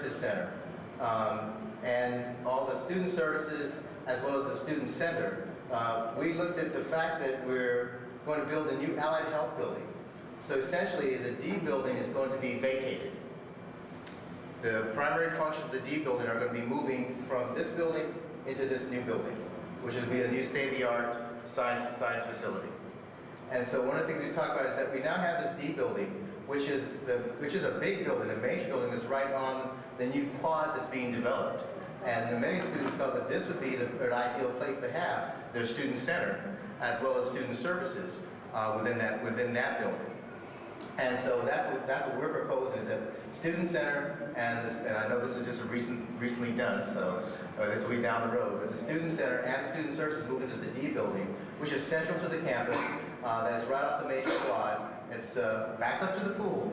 Center. And all the student services as well as the student center, we looked at the fact that we're going to build a new allied health building. So essentially the D building is going to be vacated. The primary functions of the D building are going to be moving from this building into this new building, which will be a new state-of-the-art science facility. And so one of the things we talk about is that we now have this D building, which is a big building, a major building that's right on the new quad that's being developed. And many students felt that this would be an ideal place to have their student center as well as student services within that building. And so that's what we're proposing, is that student center and I know this is just recently done, so this will be down the road, but the student center and the student services move into the D building, which is central to the campus, that's right off the major quad. It's backs up to the pool.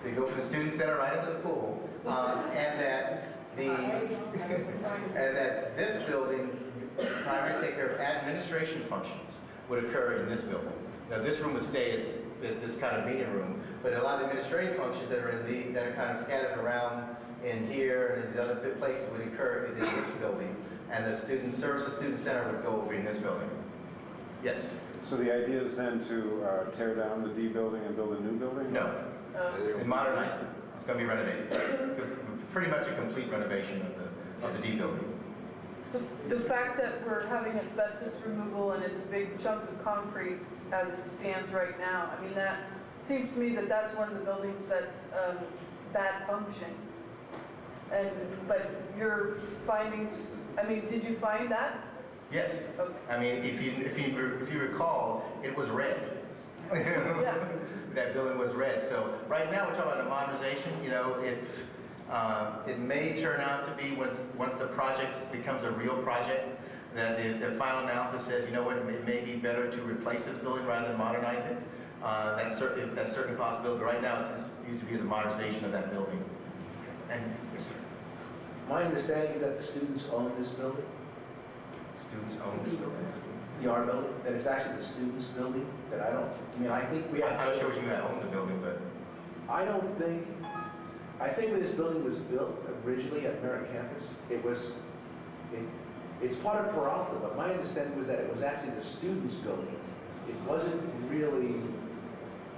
So you go from the student center right into the pool, and that this building primarily take care of administration functions would occur in this building. Now this room would stay as this kind of meeting room, but a lot of the administrative functions that are that are kind of scattered around in here and these other places would occur in this building, and the student services, student center would go over in this building. Yes. So the idea is then to tear down the D building and build a new building? No, and modernize it. It's going to be renovated. Pretty much a complete renovation of the D building. The fact that we're having asbestos removal and it's a big chunk of concrete as it stands right now, I mean, that seems to me that that's one of the buildings that's bad function. But your findings, I mean, did you find that? Yes. Okay. I mean, if you recall, it was red. Yeah. That building was red. So right now we're talking about a modernization. You know, it may turn out to be once the project becomes a real project, that the final analysis says, you know what, it may be better to replace this building rather than modernize it. That's certainly a possibility. But right now it's viewed to be as a modernization of that building. And yes, sir. My understanding is that the students own this building. Students own this building. The art building. That it's actually the students' building. That I think we have. I'm not sure what you mean by own the building, but I think when this building was built originally at Merritt campus, it's part of Peralta, but my understanding was that it was actually the students' building. It wasn't really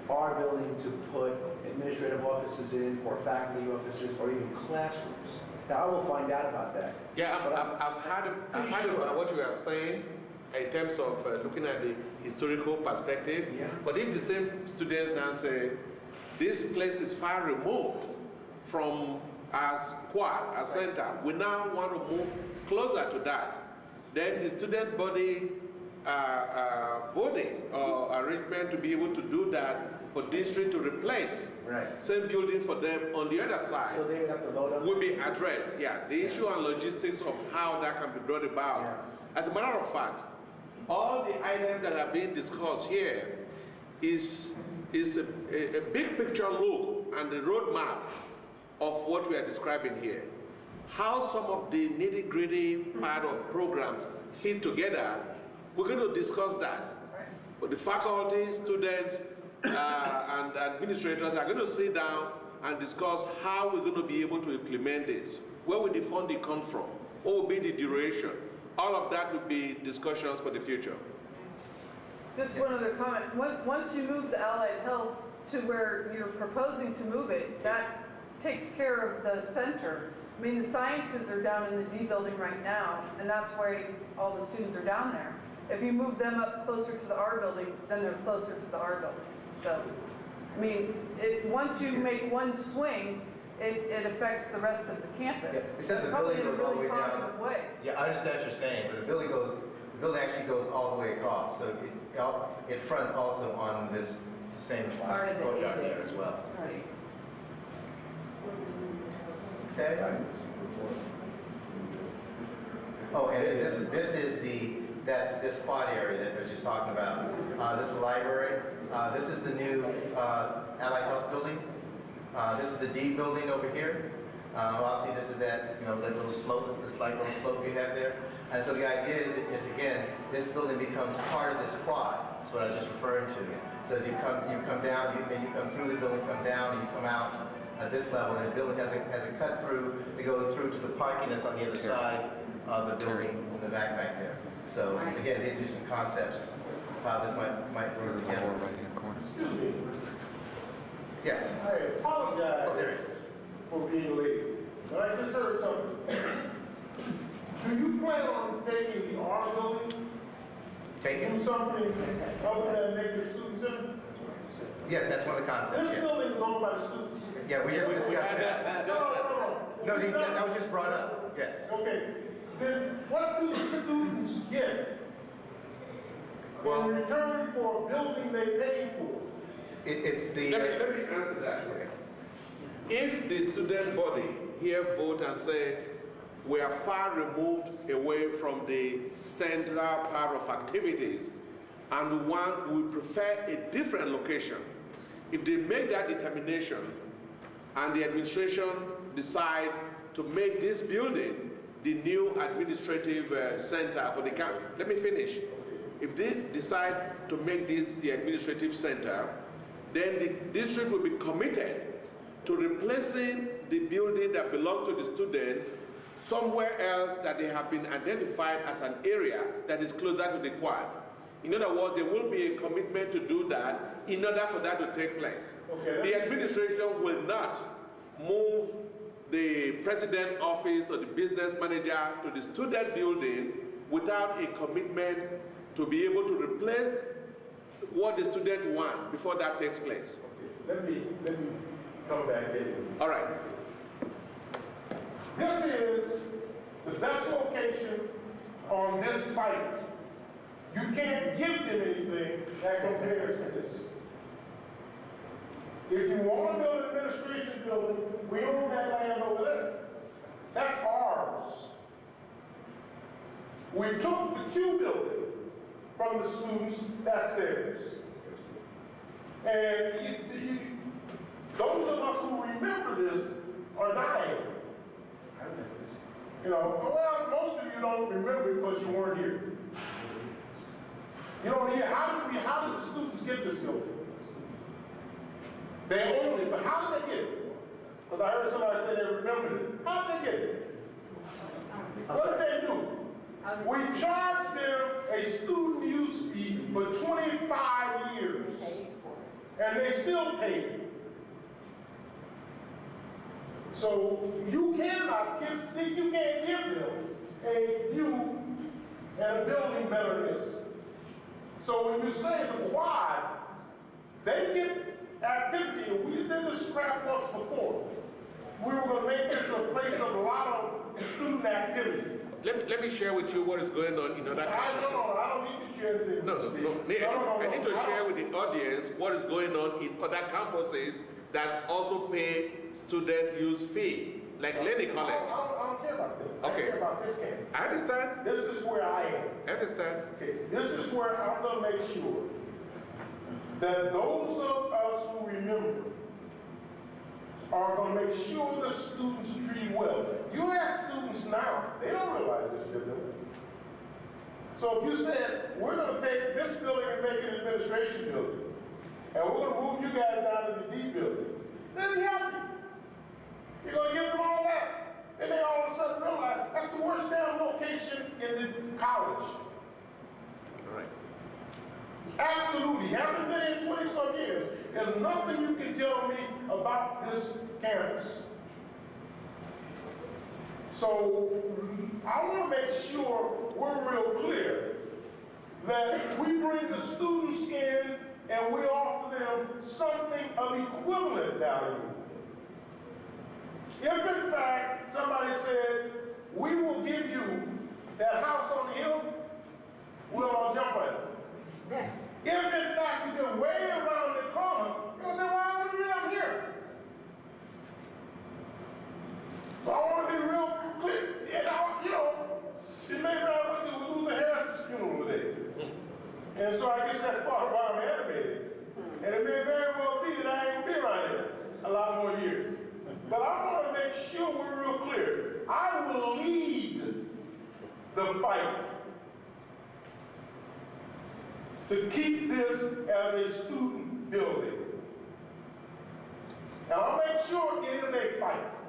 our building to put administrative offices in, or faculty offices, or even classrooms. Now I will find out about that. Yeah, I've heard about what you are saying in terms of looking at the historical perspective. Yeah. But if the same students now say, this place is far removed from our squad, our center, we now want to move closer to that, then the student body voting or arrangement to be able to do that for district to replace same building for them on the other side, so they would have to vote on will be addressed. Yeah, the issue and logistics of how that can be brought about. Yeah. As a matter of fact, all the items that are being discussed here is a big picture look and the roadmap of what we are describing here. How some of the nitty-gritty part of programs fit together, we're going to discuss that. But the faculty, students, and administrators are going to sit down and discuss how we're going to be able to implement this. Where will the funding come from? What will be the duration? All of that will be discussions for the future. Just one other comment. Once you move the allied health to where you're proposing to move it, that takes care of the center. I mean, the sciences are down in the D building right now, and that's why all the students are down there. If you move them up closer to the R building, then they're closer to the R building. So, I mean, once you make one swing, it affects the rest of the campus. Yeah, except the building goes all the way down. Yeah, I understand what you're saying, but the building actually goes all the way across. So it fronts also on this same courtyard there as well. Right. Okay. Oh, and this is this quad area that I was just talking about. This is the library. This is the new Allied Health building. This is the D building over here. Obviously, this is that that little slope, this light little slope you have there. And so the idea is again, this building becomes part of this quad. That's what I was just referring to. So as you come down, and you come through the building, come down, and you come out. at this level, and the building has a cut through to go through to the parking that's on the other side of the building in the back there. So again, these are some concepts of how this might work together. Excuse me. Yes. I apologize Oh, there it is. for being late, but I just heard something. Do you plan on taking the R building, Take do it. something other than make it student center? Yes, that's one of the concepts. This Yes. building is owned by the students. Yeah, we just discussed that. No. That was just brought up. Yes. Okay, then what do the students get Well, in return for a building they paid for? it's the. Let me answer that. If the student body here vote and say, we are far removed away from the central part of activities, and we prefer a different location, if they make that determination and the administration decides to make this building the new administrative center for the county, let me finish. If they decide to make this the administrative center, then the district will be committed to replacing the building that belonged to the student somewhere else that they have been identified as an area that is closer to the quad. In other words, there will be a commitment to do that in order for that to take place. Okay. The administration will not move the president's office or the business manager to the student building without a commitment to be able to replace what the student wants before that takes place. Okay, let me come back in. All right. This is the best location on this site. You can't give them anything that compares to this. If you want to build an administration building, we own that land over there. That's ours. We took the Q building from the students, that's theirs. And those of us who remember this are dying. You know, well, most of you don't remember because you weren't here. You don't hear, how did the students get this building? They owned it, but how did they get it? Because I heard somebody say they remembered it. How did they get it? What did they do? We charged them a student use fee for 25 years. And they still pay it. So you can't give them a view and a building better than this. So when you say the quad, they get activity, and we did this scrap once before. We were going to make this a place of a lot of student activities. Let me share with you what is going on in other campuses. I don't need to share anything. No. I need to share with the audience what is going on in other campuses that also pay student use fee, like Lenny College. I don't care about that. Okay. I care about this campus. I understand. This is where I am. I understand. Okay, this is where I'm going to make sure that those of us who remember are going to make sure the students treat well. You ask students now, they don't realize this is a building. So if you said, we're going to take this building and make it an administration building, and we're going to move you guys down to the D building, they'll be happy. You're going to give them all that. And they all of a sudden realize that's the worst damn location in the college. All right. Absolutely. Haven't been in 20-some years. There's nothing you can tell me about this campus. So I want to make sure we're real clear that we bring the students in and we offer them something of equivalent value. If in fact somebody said, we will give you that house on the hill, we'll all jump at it. If in fact you said way around the corner, you'll say, well, I'm here. So I want to be real clear. You know, it may I went to Luther Harris's funeral today. And so I guess that's part of why I'm animated. And it may very well be that I ain't gonna be around here a lot more years. But I want to make sure we're real clear. I will lead the fight to keep this as a student building. And I'll make sure it is a fight.